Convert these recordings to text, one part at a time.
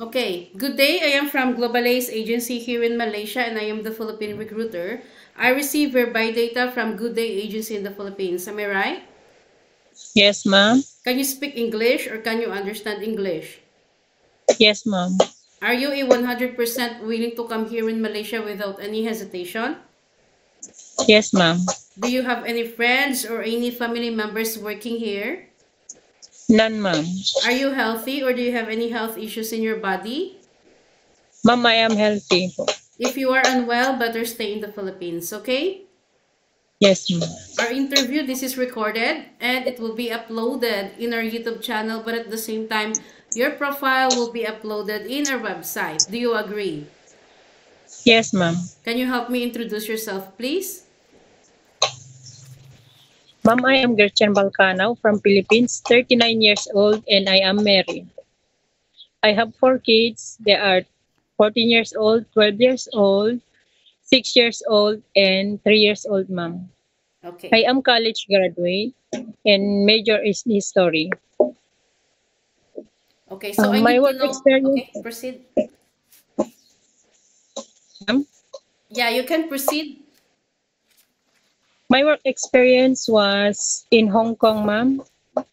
Okay, good day. I am from Global Ace Agency here in Malaysia and I am the Philippine recruiter. I receive your buy data from Good Day Agency in the Philippines. Am I right? Yes, ma'am. Can you speak English or can you understand English? Yes, ma'am. Are you a 100% willing to come here in Malaysia without any hesitation? Yes, ma'am. Do you have any friends or any family members working here? None, ma'am. Are you healthy or do you have any health issues in your body? Ma'am, I am healthy po. If you are unwell, better stay in the Philippines, okay? Yes, ma'am. Our interview, this is recorded and it will be uploaded in our YouTube channel, but at the same time, your profile will be uploaded in our website. Do you agree? Yes, ma'am. Can you help me introduce yourself, please? Ma'am, I am Gertjan Balcanao from Philippines, 39 years old, and I am married. I have 4 kids. They are 14 years old, 12 years old, 6 years old, and 3 years old, ma'am. I Okay. am college graduate and major is history. Okay, so I My need to work know. experience, Okay, proceed. ma'am. Yeah, you can proceed. My work experience was in Hong Kong, ma'am.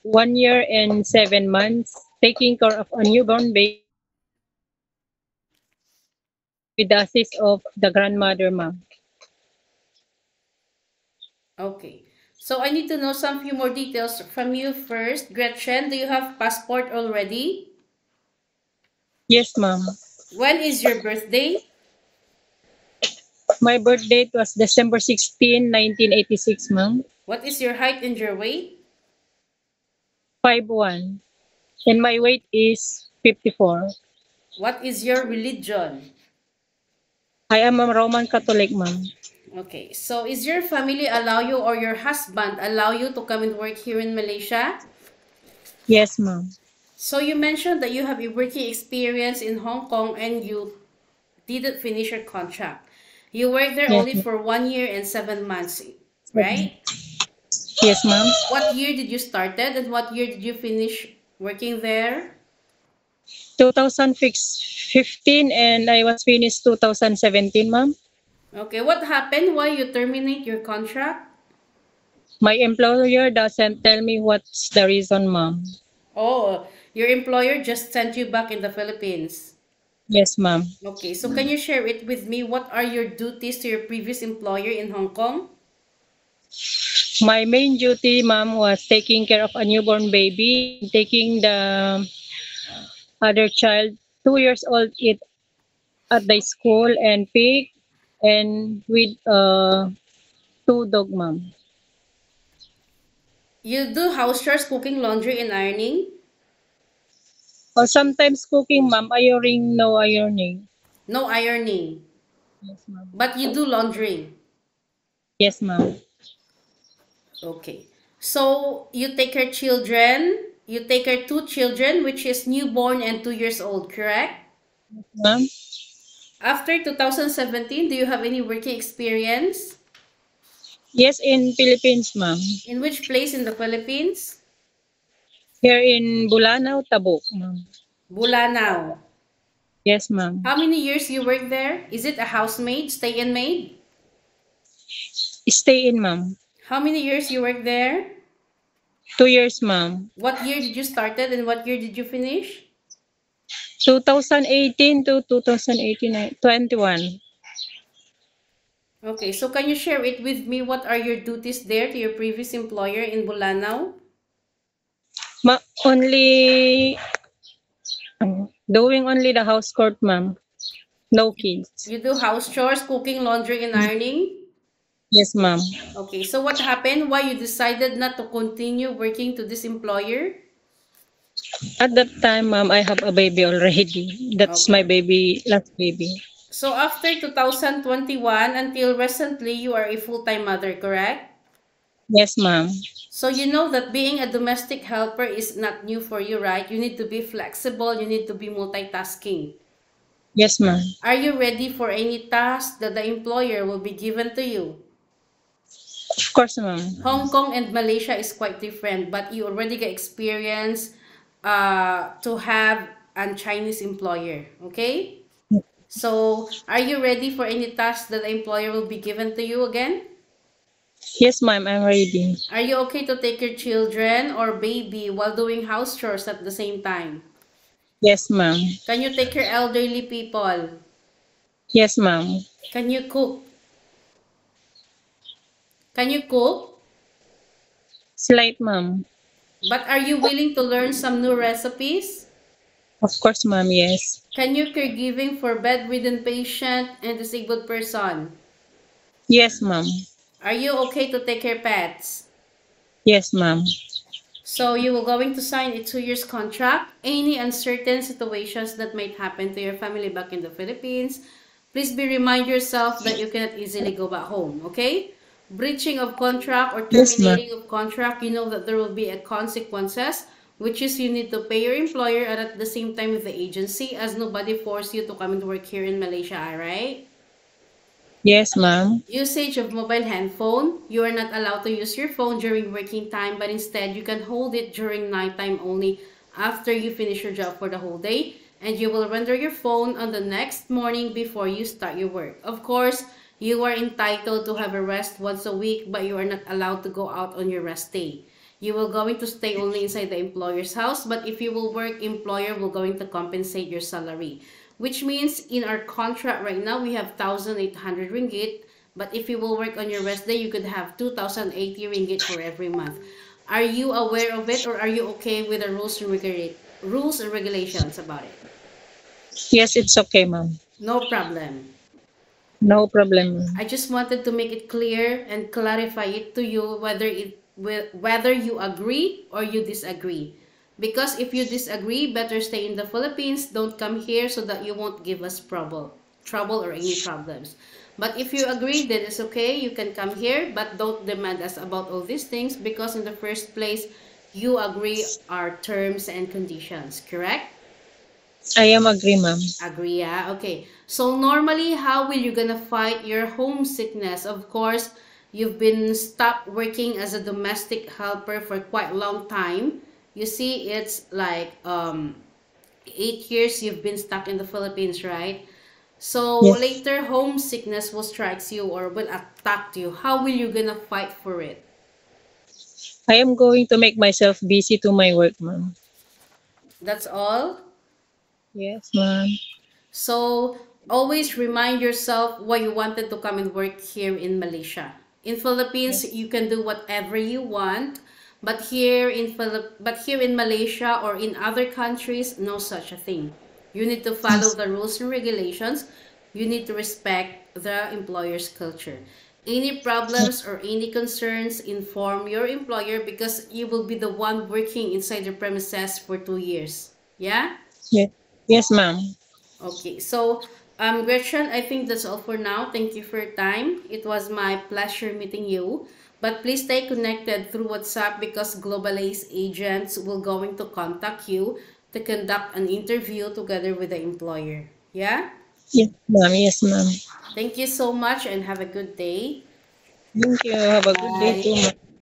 1 year and 7 months, taking care of a newborn baby with the assist of the grandmother, ma'am. Okay. So I need to know some few more details from you first. Gretchen, do you have passport already? Yes, ma'am. When is your birthday? My birth date was December 16, 1986, ma'am. What is your height and your weight? 5'1". And my weight is 54. What is your religion? I am a Roman Catholic, ma'am. Okay, so is your family allow you or your husband allow you to come and work here in Malaysia? Yes, ma'am. So you mentioned that you have a working experience in Hong Kong and you didn't finish your contract. You worked there Yes, only ma'am. for 1 year and 7 months, right? Yes, ma'am. What year did you started and what year did you finish working there? 2015 and I was finished 2017, ma'am. Okay, what happened? Why you terminate your contract? My employer doesn't tell me what's the reason, ma'am. Oh, your employer just sent you back in the Philippines. Yes, ma'am. Okay, so can you share it with me? What are your duties to your previous employer in Hong Kong? My main duty, ma'am, was taking care of a newborn baby, taking the other child, 2 years old, it at the school and pick, and with two dog, ma'am. You do house chores, cooking, laundry, and ironing? Or sometimes cooking, ma'am, ironing, no ironing. No ironing, Yes, ma'am. but you do laundry. Yes, ma'am. Okay. So you take care children, you take care two children, which is newborn and 2 years old, correct? Ma'am. After 2017, do you have any working experience? Yes, in Philippines, ma'am. In which place in the Philippines? Here in Bulanao, Tabuk, ma'am. Bulanao. Yes, ma'am. How many years you work there? Is it a housemaid, stay-in maid? Stay in, ma'am. How many years you work there? 2 years, ma'am. What year did you started and what year did you finish? 2018 to 2018, 21. Okay, so can you share it with me? What are your duties there to your previous employer in Bulanao? Only doing only the house court, ma'am. No kids. You do house chores, cooking, laundry, and ironing? Yes, ma'am. Okay, so what happened? Why you decided not to continue working to this employer? At that time, ma'am, I have a baby already. That's my Okay. baby, last baby. So after 2021 until recently, you are a full-time mother, correct? Yes, ma'am. So you know that being a domestic helper is not new for you, right? You need to be flexible, you need to be multitasking. Yes, ma'am. Are you ready for any task that the employer will be given to you? Of course, ma'am. Hong Kong and Malaysia is quite different, but you already get experience to have a Chinese employer. Okay? So, are you ready for any task that the employer will be given to you again? Yes, ma'am, I'm ready. Are you okay to take your children or baby while doing house chores at the same time? Yes, ma'am. Can you take your elderly people? Yes, ma'am. Can you cook? Can you cook? Slight, ma'am. But are you willing to learn some new recipes? Of course, ma'am, yes. Can you caregiving for bedridden patient and disabled person? Yes, ma'am. Are you okay to take care pets? Yes, ma'am. So you will going to sign a 2 years contract. Any uncertain situations that might happen to your family back in the Philippines, please be remind yourself that you cannot easily go back home, okay? Breaching of contract or Yes, ma'am. terminating of contract, you know that there will be a consequences, which is you need to pay your employer and at the same time with the agency as nobody forced you to come and work here in Malaysia, alright? Yes, ma'am. Usage of mobile handphone. You are not allowed to use your phone during working time, but instead you can hold it during nighttime only after you finish your job for the whole day. And you will render your phone on the next morning before you start your work. Of course, you are entitled to have a rest once a week, but you are not allowed to go out on your rest day. You will going to stay only inside the employer's house, but if you will work, employer will going to compensate your salary. Which means in our contract right now, we have 1,800 ringgit. But if you will work on your rest day, you could have 2,080 ringgit for every month. Are you aware of it or are you okay with the rules and regulations about it? Yes, it's okay, ma'am. No problem. No problem, ma'am. I just wanted to make it clear and clarify it to you whether you agree or you disagree. Because if you disagree, better stay in the Philippines. Don't come here so that you won't give us trouble or any problems. But if you agree, then it's okay. You can come here, but don't demand us about all these things because in the first place, you agree our terms and conditions, correct? I am agree, ma'am. Agree, yeah? Okay. So normally, how will you gonna fight your homesickness? Of course, you've been stopped working as a domestic helper for quite a long time. You see, it's like 8 years you've been stuck in the Philippines, right? So Yes. later homesickness will strikes you or will attack you. How will you gonna fight for it? I am going to make myself busy to my work, ma'am. That's all. Yes, ma'am. So always remind yourself why you wanted to come and work here in Malaysia. In Philippines, Yes. you can do whatever you want, but here in Malaysia or in other countries, no such a thing. You need to follow Yes. the rules and regulations. You need to respect the employer's culture. Any problems or any concerns, inform your employer because you will be the one working inside the premises for 2 years. Yeah? Yes. Yes, ma'am. Okay, so Gretchen, I think that's all for now. Thank you for your time. It was my pleasure meeting you. But please stay connected through WhatsApp because Global Ace agents will going to contact you to conduct an interview together with the employer. Yeah? Yes, ma'am. Yes, ma'am. Thank you so much and have a good day. Thank you. Have a good day too, Bye. ma'am.